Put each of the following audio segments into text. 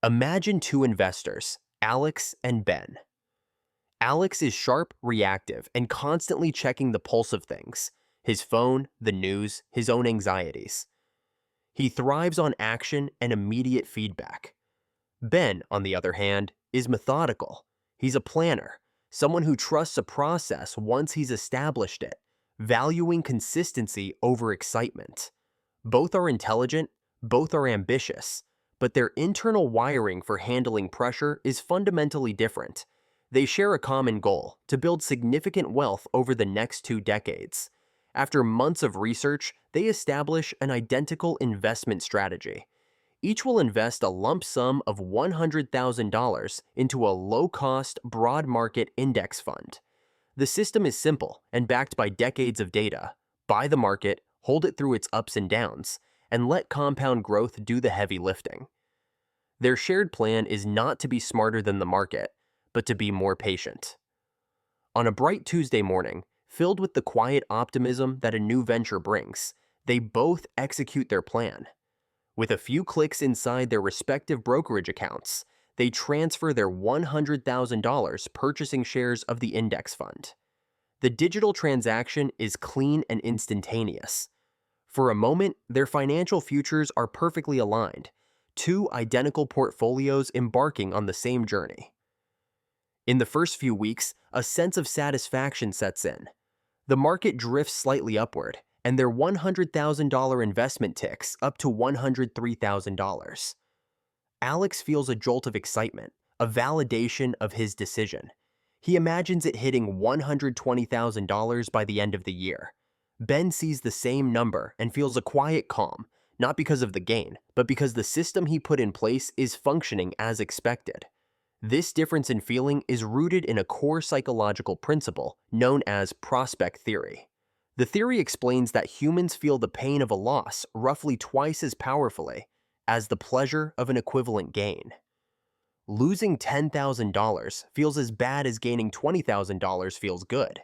Imagine two investors, Alex and Ben. Alex is sharp, reactive, and constantly checking the pulse of things: his phone, the news, his own anxieties. He thrives on action and immediate feedback. Ben, on the other hand, is methodical. He's a planner, someone who trusts a process once he's established it, valuing consistency over excitement. Both are intelligent, both are ambitious, but their internal wiring for handling pressure is fundamentally different. They share a common goal: to build significant wealth over the next 2 decades. After months of research, they establish an identical investment strategy. Each will invest a lump sum of $100,000 into a low-cost, broad market index fund. The system is simple and backed by decades of data. Buy the market, hold it through its ups and downs, and let compound growth do the heavy lifting. Their shared plan is not to be smarter than the market, but to be more patient. On a bright Tuesday morning, filled with the quiet optimism that a new venture brings, they both execute their plan. With a few clicks inside their respective brokerage accounts, they transfer their $100,000 purchasing shares of the index fund. The digital transaction is clean and instantaneous. For a moment, their financial futures are perfectly aligned, two identical portfolios embarking on the same journey. In the first few weeks, a sense of satisfaction sets in. The market drifts slightly upward, and their $100,000 investment ticks up to $103,000. Alex feels a jolt of excitement, a validation of his decision. He imagines it hitting $120,000 by the end of the year. Ben sees the same number and feels a quiet calm, not because of the gain, but because the system he put in place is functioning as expected. This difference in feeling is rooted in a core psychological principle known as prospect theory. The theory explains that humans feel the pain of a loss roughly twice as powerfully as the pleasure of an equivalent gain. Losing $10,000 feels as bad as gaining $20,000 feels good.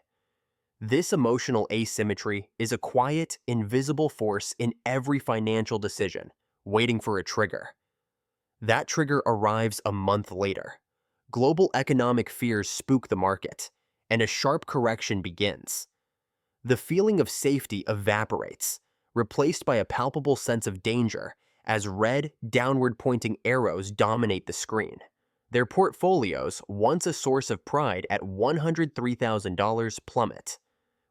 This emotional asymmetry is a quiet, invisible force in every financial decision, waiting for a trigger. That trigger arrives a month later. Global economic fears spook the market, and a sharp correction begins. The feeling of safety evaporates, replaced by a palpable sense of danger as red, downward-pointing arrows dominate the screen. Their portfolios, once a source of pride at $103,000, plummet.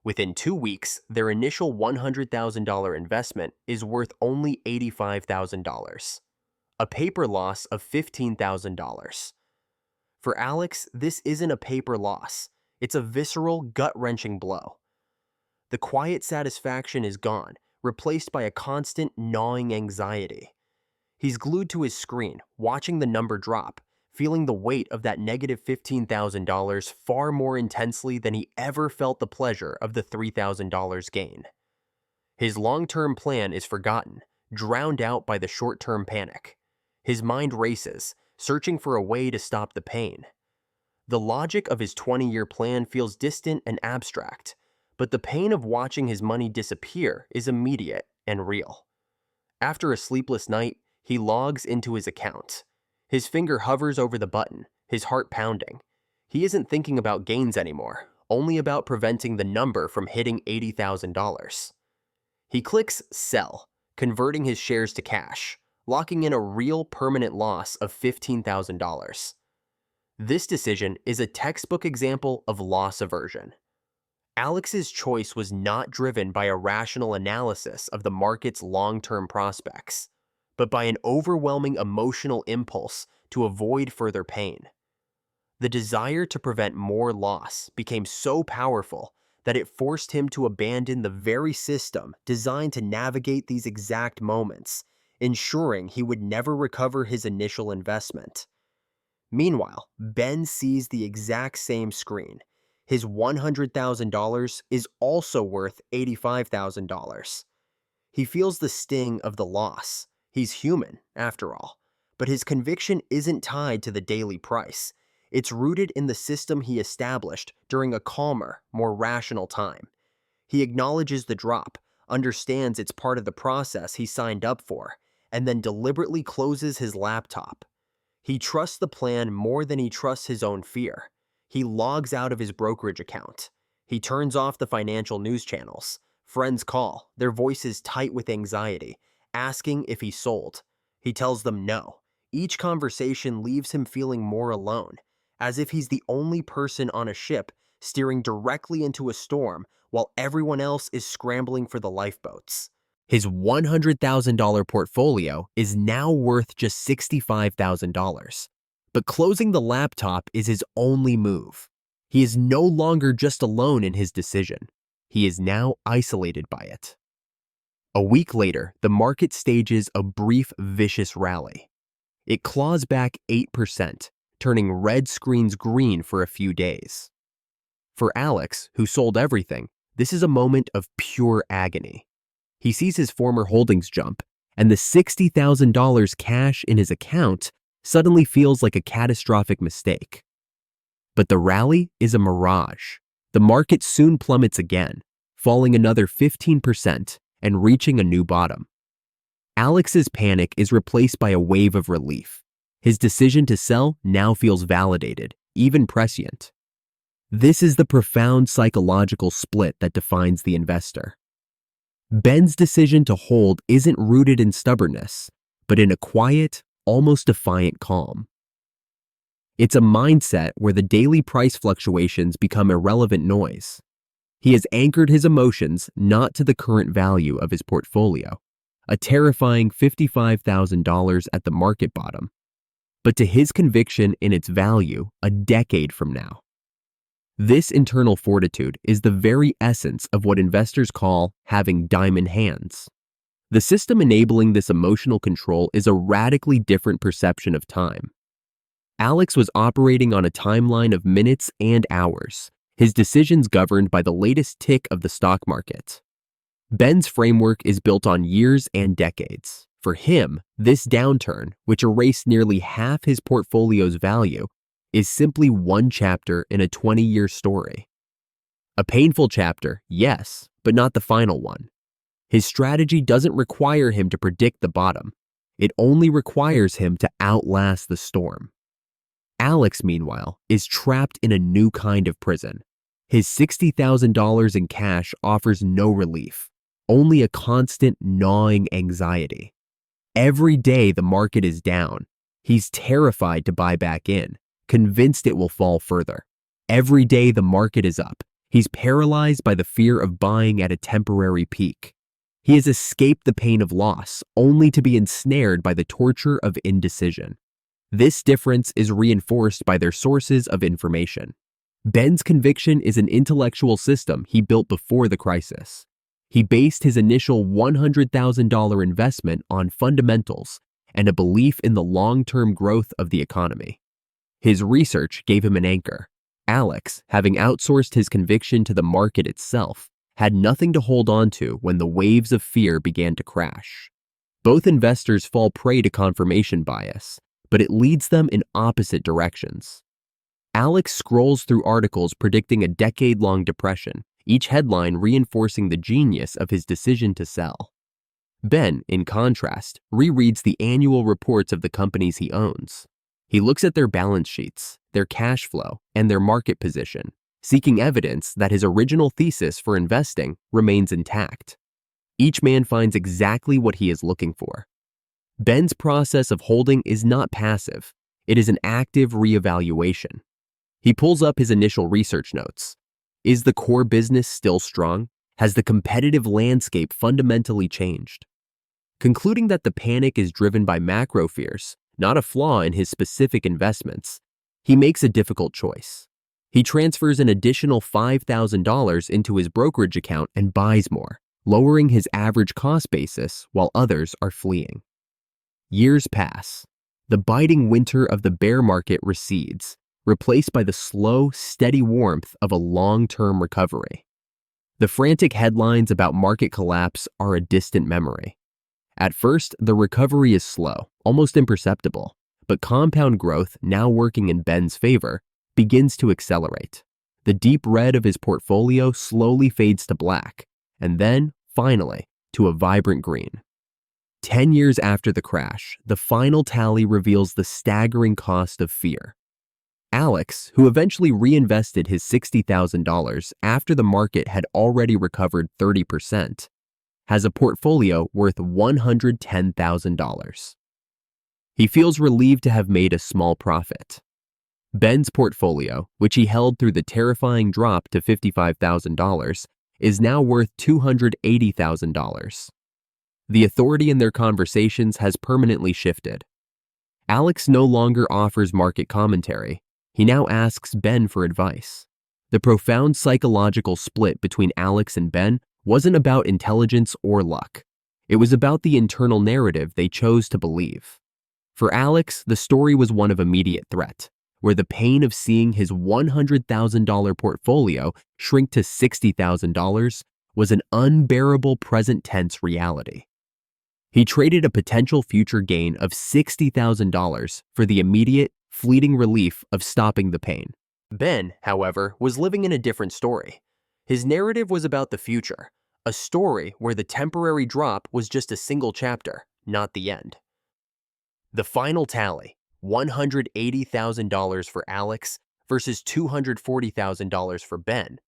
Within 2 weeks, their initial $100,000 investment is worth only $85,000, a paper loss of $15,000. For Alex, this isn't a paper loss. It's a visceral, gut-wrenching blow. The quiet satisfaction is gone, replaced by a constant, gnawing anxiety. He's glued to his screen, watching the number drop, feeling the weight of that negative $15,000 far more intensely than he ever felt the pleasure of the $3,000 gain. His long-term plan is forgotten, drowned out by the short-term panic. His mind races, searching for a way to stop the pain. The logic of his 20-year plan feels distant and abstract, but the pain of watching his money disappear is immediate and real. After a sleepless night, he logs into his account. His finger hovers over the button, his heart pounding. He isn't thinking about gains anymore, only about preventing the number from hitting $80,000. He clicks Sell, converting his shares to cash, locking in a real permanent loss of $15,000. This decision is a textbook example of loss aversion. Alex's choice was not driven by a rational analysis of the market's long-term prospects, but by an overwhelming emotional impulse to avoid further pain. The desire to prevent more loss became so powerful that it forced him to abandon the very system designed to navigate these exact moments, ensuring he would never recover his initial investment. Meanwhile, Ben sees the exact same screen. His $100,000 is also worth $85,000. He feels the sting of the loss. He's human, after all. But his conviction isn't tied to the daily price. It's rooted in the system he established during a calmer, more rational time. He acknowledges the drop, understands it's part of the process he signed up for, and then deliberately closes his laptop. He trusts the plan more than he trusts his own fear. He logs out of his brokerage account. He turns off the financial news channels. Friends call, their voices tight with anxiety, asking if he sold. He tells them no. Each conversation leaves him feeling more alone, as if he's the only person on a ship steering directly into a storm while everyone else is scrambling for the lifeboats. His $100,000 portfolio is now worth just $65,000. But closing the laptop is his only move. He is no longer just alone in his decision. He is now isolated by it. A week later, the market stages a brief, vicious rally. It claws back 8%, turning red screens green for a few days. For Alex, who sold everything, this is a moment of pure agony. He sees his former holdings jump, and the $60,000 cash in his account suddenly feels like a catastrophic mistake. But the rally is a mirage. The market soon plummets again, falling another 15% and reaching a new bottom. Alex's panic is replaced by a wave of relief. His decision to sell now feels validated, even prescient. This is the profound psychological split that defines the investor. Ben's decision to hold isn't rooted in stubbornness, but in a quiet, almost defiant calm. It's a mindset where the daily price fluctuations become irrelevant noise. He has anchored his emotions not to the current value of his portfolio, a terrifying $55,000 at the market bottom, but to his conviction in its value a decade from now. This internal fortitude is the very essence of what investors call having diamond hands. The system enabling this emotional control is a radically different perception of time. Alex was operating on a timeline of minutes and hours, his decisions governed by the latest tick of the stock market. Ben's framework is built on years and decades. For him, this downturn, which erased nearly half his portfolio's value, is simply one chapter in a 20-year story. A painful chapter, yes, but not the final one. His strategy doesn't require him to predict the bottom. It only requires him to outlast the storm. Alex, meanwhile, is trapped in a new kind of prison. His $60,000 in cash offers no relief, only a constant gnawing anxiety. Every day the market is down, he's terrified to buy back in, convinced it will fall further. Every day the market is up, he's paralyzed by the fear of buying at a temporary peak. He has escaped the pain of loss, only to be ensnared by the torture of indecision. This difference is reinforced by their sources of information. Ben's conviction is an intellectual system he built before the crisis. He based his initial $100,000 investment on fundamentals and a belief in the long-term growth of the economy. His research gave him an anchor. Alex, having outsourced his conviction to the market itself, had nothing to hold on to when the waves of fear began to crash. Both investors fall prey to confirmation bias, but it leads them in opposite directions. Alex scrolls through articles predicting a decade-long depression, each headline reinforcing the genius of his decision to sell. Ben, in contrast, rereads the annual reports of the companies he owns. He looks at their balance sheets, their cash flow, and their market position, seeking evidence that his original thesis for investing remains intact. Each man finds exactly what he is looking for. Ben's process of holding is not passive. It is an active reevaluation. He pulls up his initial research notes. Is the core business still strong? Has the competitive landscape fundamentally changed? Concluding that the panic is driven by macro fears, not a flaw in his specific investments, he makes a difficult choice. He transfers an additional $5,000 into his brokerage account and buys more, lowering his average cost basis while others are fleeing. Years pass. The biting winter of the bear market recedes, replaced by the slow, steady warmth of a long-term recovery. The frantic headlines about market collapse are a distant memory. At first, the recovery is slow, almost imperceptible, but compound growth, now working in Ben's favor, begins to accelerate. The deep red of his portfolio slowly fades to black, and then, finally, to a vibrant green. 10 years after the crash, the final tally reveals the staggering cost of fear. Alex, who eventually reinvested his $60,000 after the market had already recovered 30%, has a portfolio worth $110,000. He feels relieved to have made a small profit. Ben's portfolio, which he held through the terrifying drop to $55,000, is now worth $280,000. The authority in their conversations has permanently shifted. Alex no longer offers market commentary. He now asks Ben for advice. The profound psychological split between Alex and Ben wasn't about intelligence or luck. It was about the internal narrative they chose to believe. For Alex, the story was one of immediate threat, where the pain of seeing his $100,000 portfolio shrink to $60,000 was an unbearable present-tense reality. He traded a potential future gain of $60,000 for the immediate, fleeting relief of stopping the pain. Ben, however, was living in a different story. His narrative was about the future, a story where the temporary drop was just a single chapter, not the end. The final tally, $180,000 for Alex versus $240,000 for Ben,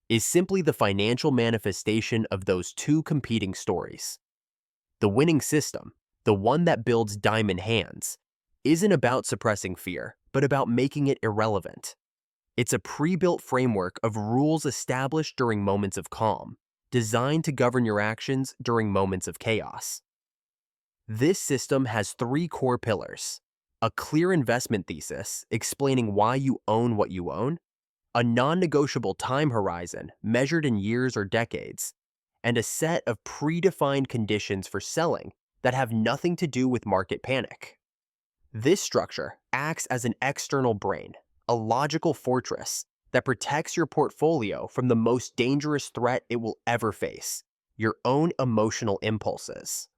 is simply the financial manifestation of those two competing stories. The winning system, the one that builds diamond hands, isn't about suppressing fear, but about making it irrelevant. It's a pre-built framework of rules established during moments of calm, designed to govern your actions during moments of chaos. This system has three core pillars: a clear investment thesis explaining why you own what you own, a non-negotiable time horizon measured in years or decades, and a set of predefined conditions for selling that have nothing to do with market panic. This structure acts as an external brain, a logical fortress that protects your portfolio from the most dangerous threat it will ever face: your own emotional impulses.